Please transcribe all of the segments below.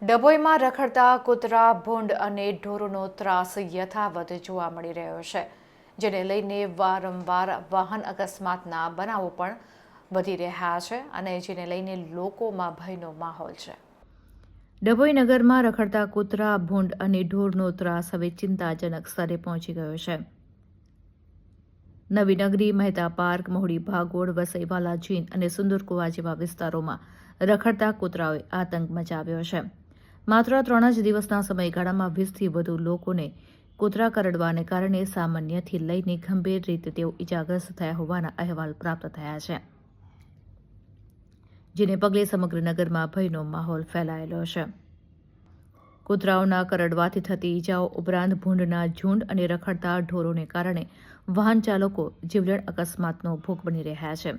ડભોઈમાં રખડતા કૂતરા, ભૂંડ અને ઢોરોનો ત્રાસ યથાવત જોવા મળી રહ્યો છે, જેને લઈને વારંવાર વાહન અકસ્માતના બનાવો પણ વધી રહ્યા છે અને જેને લઈને લોકોમાં ભયનો માહોલ છે. ડભોઈ નગરમાં રખડતા કૂતરા, ભૂંડ અને ઢોરનો ત્રાસ હવે ચિંતાજનક સ્તરે પહોંચી ગયો છે. નવી નગરી, મહેતા પાર્ક, મહુડી ભાગોળ, વસઈ વાલાજીન અને સુંદરકુવા જેવા વિસ્તારોમાં રખડતા કૂતરાઓએ આતંક મચાવ્યો છે. માત્ર 3 જ દિવસના સમયગાળામાં 20થી વધુ લોકોને કૂતરા કરડવાને કારણે સામાન્યથી લઈને ગંભીર રીતે તેઓ ઇજાગ્રસ્ત થયા હોવાના અહેવાલ પ્રાપ્ત થયા છે, જેને પગલે સમગ્ર નગરમાં ભયનો માહોલ ફેલાયેલો છે. કૂતરાઓના કરડવાથી થતી ઇજાઓ ઉપરાંત ભૂંડના ઝુંડ અને રખડતા ઢોરોને કારણે વાહન ચાલકો જીવલેણ અકસ્માતનો ભોગ બની રહ્યા છે.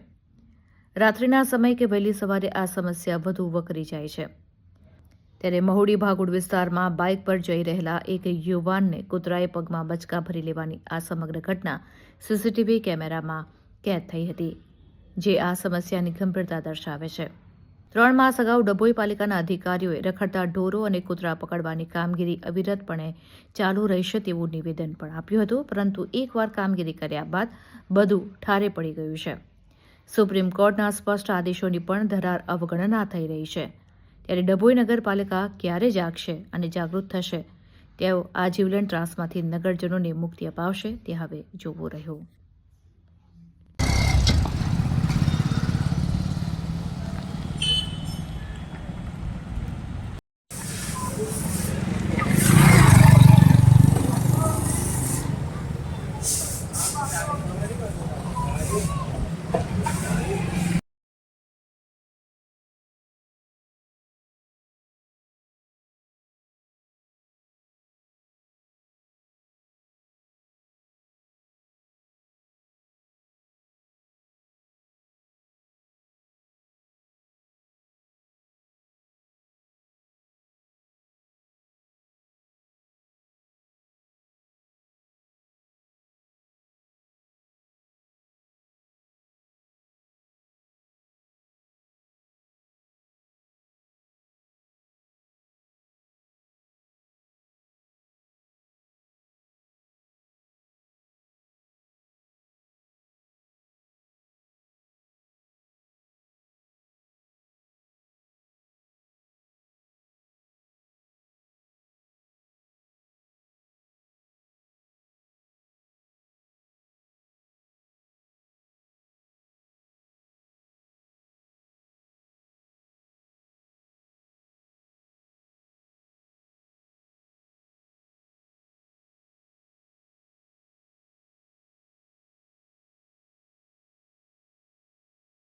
રાત્રિના સમય કે વહેલી સવારે આ સમસ્યા વધુ વકરી જાય છે. ત્યારે મહુડી ભાગોળ વિસ્તારમાં બાઇક પર જઈ રહેલા એક યુવાનને કૂતરાએ પગમાં બચકા ભરી લેવાની આ સમગ્ર ઘટના સીસીટીવી કેમેરામાં કેદ થઈ હતી, જે આ સમસ્યાની ગંભીરતા દર્શાવે છે. 3 માસ અગાઉ ડભોઈ પાલિકાના અધિકારીઓએ રખડતા ઢોરો અને કૂતરા પકડવાની કામગીરી અવિરતપણે ચાલુ રહેશે તેવું નિવેદન પણ આપ્યું હતું, પરંતુ એકવાર કામગીરી કર્યા બાદ બધું ઠારે પડી ગયું છે. સુપ્રીમ કોર્ટના સ્પષ્ટ આદેશોની પણ ધરાર અવગણના થઈ રહી છે. ત્યારે ડભોઈ નગરપાલિકા ક્યારે જાગશે અને જાગૃત થશે, તેઓ આ જીવલેણ ત્રાસમાંથી નગરજનોને મુક્તિ અપાવશે તે હવે જોવું રહ્યું.